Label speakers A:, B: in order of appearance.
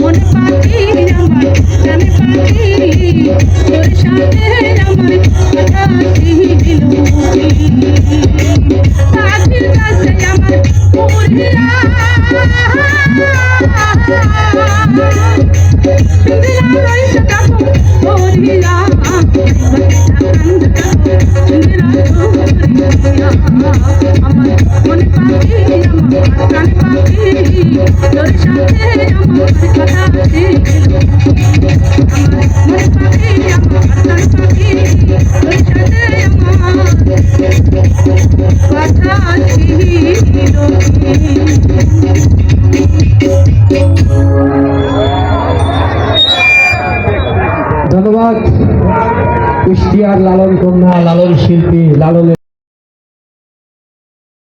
A: মনে পাখি আমার জানে পাখি তোর সাথে আমার কথা ছিল পাখির কাছে আমার মরিয়া আমার মনে পাখি আমার প্রাণ পাখি তোর সাথে আমার কথা ছিল আমার মনে পাখি আমার প্রাণ পাখি তোর সাথে আমার কথা ছিল।
B: ধন্যবাদ কুষ্টিয়ার লালন কন্যা লালন শিল্পী লালনের